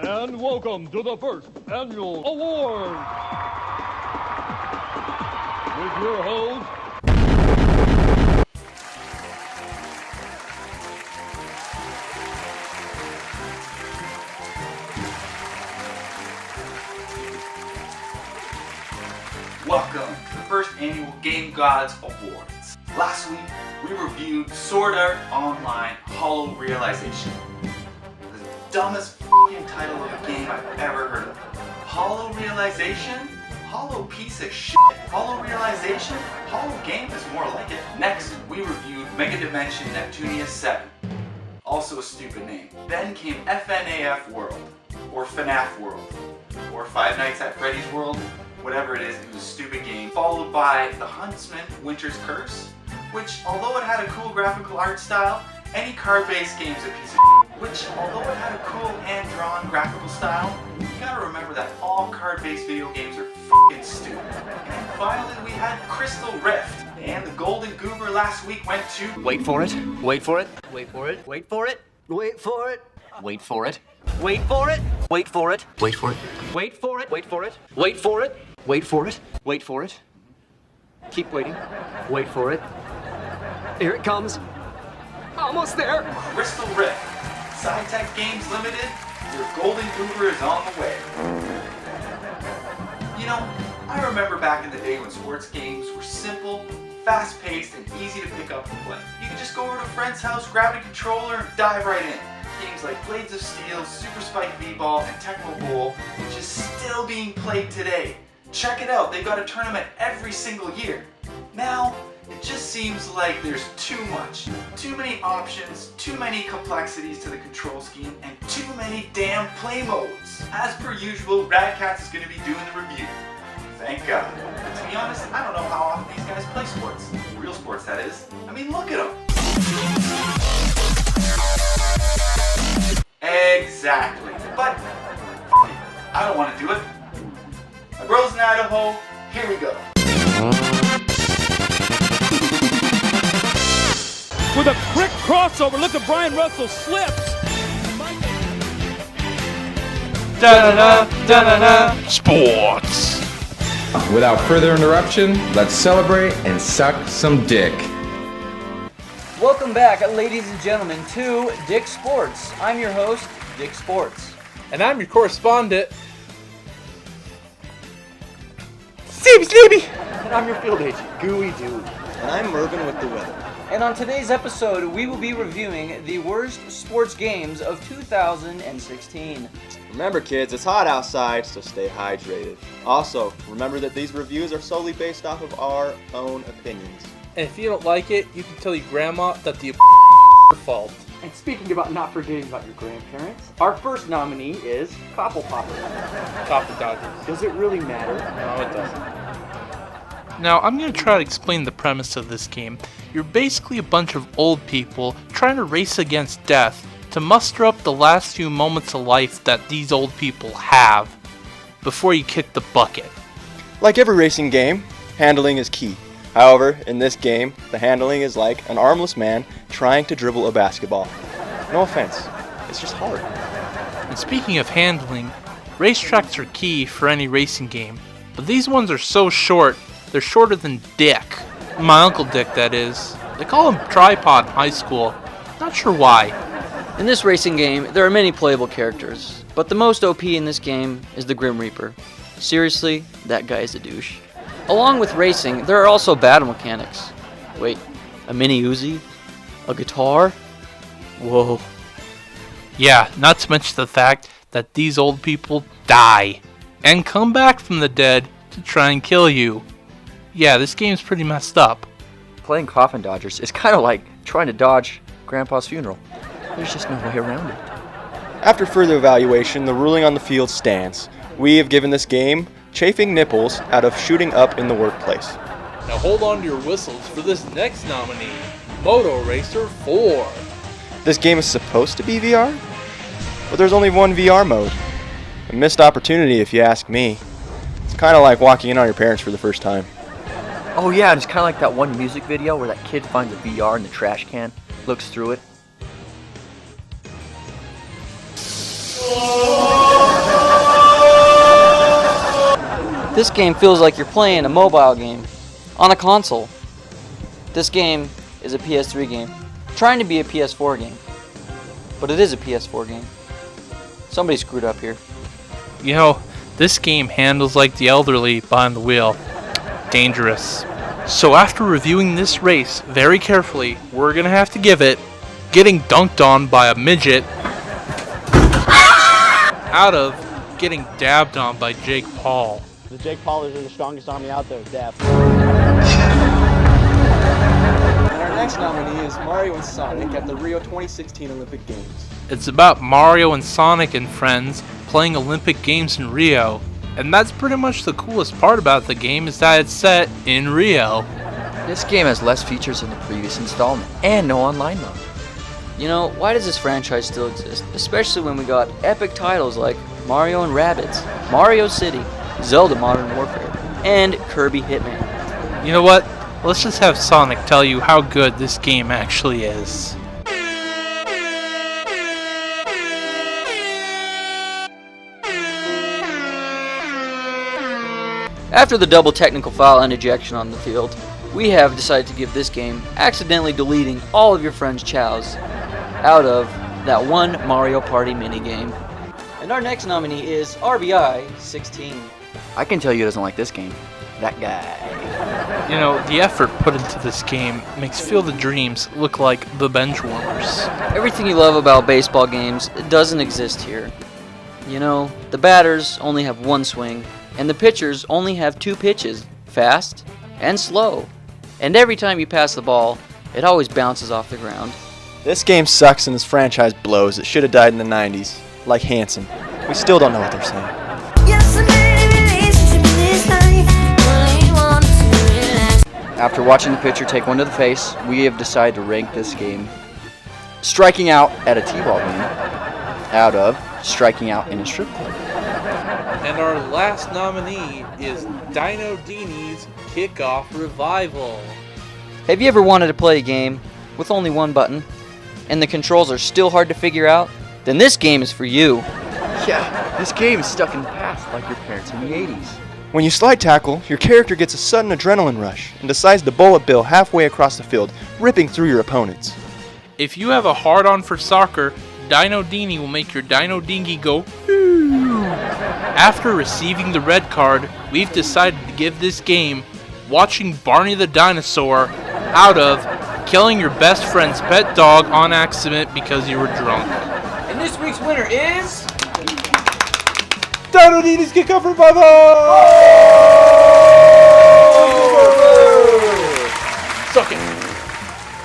And welcome to the first annual award. With your host, welcome to the first annual Game Gods Awards. Last week, we reviewed Sword Art Online Hollow Realization. The dumbest f***ing title of a game I've ever heard of. Hollow Realization? Hollow piece of shit. Hollow Realization? Hollow game is more like it. Next, we reviewed Mega Dimension Neptunia 7. Also a stupid name. Then came FNAF World, or FNAF World, or Five Nights at Freddy's World. Whatever it is, it was a stupid game. Followed by The Huntsman Winter's Curse, which, although it had a cool graphical art style, any card-based game's a piece of shit. Which, although it had a cool hand-drawn graphical style, you gotta remember that all card-based video games are f***ing stupid. And finally, we had Crystal Rift. And the Golden Goober last week went to... Wait for it. Wait for it. Wait for it. Wait for it. Wait for it. Wait for it. Wait for it. Wait for it. Wait for it. Wait for it. Wait for it. Wait for it. Wait for it. Wait for it. Keep waiting. Wait for it. Here it comes. Almost there. Crystal Rift. SciTech Games Limited, your Golden Goober is on the way. You know, I remember back in the day when sports games were simple, fast-paced, and easy to pick up and play. You could just go over to a friend's house, grab a controller, and dive right in. Games like Blades of Steel, Super Spike V-Ball, and Tecmo Bowl, which is still being played today. Check it out, they've got a tournament every single year. Now, it just seems like there's too much. Too many options, too many complexities to the control scheme, and too many damn play modes. As per usual, Katz is going to be doing the review. Thank God. But to be honest, I don't know how often these guys play sports. Real sports, that is. I mean, look at them. Exactly. But, f*** it. I don't want to do it. My bro's in Idaho. Here we go. with a quick crossover, look at Brian Russell slips. Da-da-da, da-da-da. Sports. Without further interruption, let's celebrate and suck some dick. Welcome back, ladies and gentlemen, to Dick Sports. I'm your host, Dick Sports. And I'm your correspondent, Sleepy. And I'm your field agent, Gooey Doo. And I'm Mervin with the weather. And on today's episode, we will be reviewing the worst sports games of 2016. Remember, kids, it's hot outside, so stay hydrated. Also, remember that these reviews are solely based off of our own opinions. And if you don't like it, you can tell your grandma that the fault. And speaking about not forgetting about your grandparents, our first nominee is Copple Popper. Coffee Dodgers. Does it really matter? No, it doesn't. Now, I'm going to try to explain the premise of this game. You're basically a bunch of old people trying to race against death to muster up the last few moments of life that these old people have before you kick the bucket. Like every racing game, handling is key. However, in this game, the handling is like an armless man trying to dribble a basketball. No offense, it's just hard. And speaking of handling, racetracks are key for any racing game, but these ones are so short, they're shorter than Dick. My Uncle Dick, that is. They call him Tripod in high school. Not sure why. In this racing game, there are many playable characters, but the most OP in this game is the Grim Reaper. Seriously, that guy is a douche. Along with racing, there are also battle mechanics. Wait, a mini Uzi? A guitar? Whoa. Yeah, not to mention the fact that these old people die and come back from the dead to try and kill you. Yeah, this game's pretty messed up. Playing Coffin Dodgers is kind of like trying to dodge Grandpa's funeral. There's just no way around it. After further evaluation, the ruling on the field stands. We have given this game chafing nipples out of shooting up in the workplace. Now hold on to your whistles for this next nominee, Moto Racer 4. This game is supposed to be VR, but there's only one VR mode. A missed opportunity if you ask me. It's kind of like walking in on your parents for the first time. Oh yeah, and it's kind of like that one music video where that kid finds a VR in the trash can, looks through it. This game feels like you're playing a mobile game on a console. This game is a PS3 game, trying to be a PS4 game. But it is a PS4 game. Somebody screwed up here. You know, this game handles like the elderly behind the wheel. Dangerous. So after reviewing this race very carefully, we're gonna have to give it getting dunked on by a midget out of getting dabbed on by Jake Paul. The Jake Paulers are the strongest army out there, Def. And our next nominee is Mario and Sonic at the Rio 2016 Olympic Games. It's about Mario and Sonic and friends playing Olympic Games in Rio. And that's pretty much the coolest part about the game, is that it's set in Rio. This game has less features than the previous installment, and no online mode. You know, why does this franchise still exist? Especially when we got epic titles like Mario and Rabbids, Mario City, Zelda Modern Warfare, and Kirby Hitman. You know what? Let's just have Sonic tell you how good this game actually is. After the double technical foul and ejection on the field, we have decided to give this game accidentally deleting all of your friends' chows out of that one Mario Party minigame. And our next nominee is RBI 16. I can tell you who doesn't like this game. That guy. You know, the effort put into this game makes Field of Dreams look like the bench warmers. Everything you love about baseball games doesn't exist here. You know, the batters only have one swing, and the pitchers only have two pitches, fast and slow. And every time you pass the ball, it always bounces off the ground. This game sucks and this franchise blows. It should have died in the 90s, like Hanson. We still don't know what they're saying. After watching the pitcher take one to the face, we have decided to rank this game striking out at a T-ball game out of striking out in a strip club. And our last nominee is Dino Dini's Kickoff Revival. Have you ever wanted to play a game with only one button, and the controls are still hard to figure out? Then this game is for you. Yeah, this game is stuck in the past like your parents in the 80s. When you slide tackle, your character gets a sudden adrenaline rush and decides to bullet bill halfway across the field, ripping through your opponents. If you have a hard-on for soccer, Dino Dini will make your Dino Dingy go "Ooh." After receiving the red card, we've decided to give this game watching Barney the Dinosaur out of killing your best friend's pet dog on accident because you were drunk. And this week's winner is... Dino Dini's Kickoff Revival! Suck it.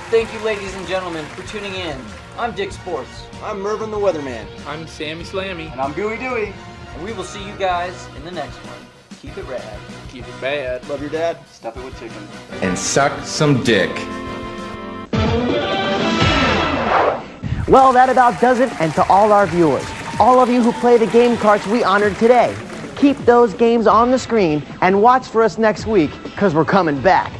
Thank you, ladies and gentlemen, for tuning in. I'm Dick Sports. I'm Mervin the Weatherman. I'm Sammy Slammy. And I'm Gooey Dewey. And we will see you guys in the next one. Keep it rad. Keep it bad. Love your dad. Stuff it with chicken. And suck some dick. Well, that about does it, and to all our viewers, all of you who play the game cards we honored today, keep those games on the screen and watch for us next week, because we're coming back.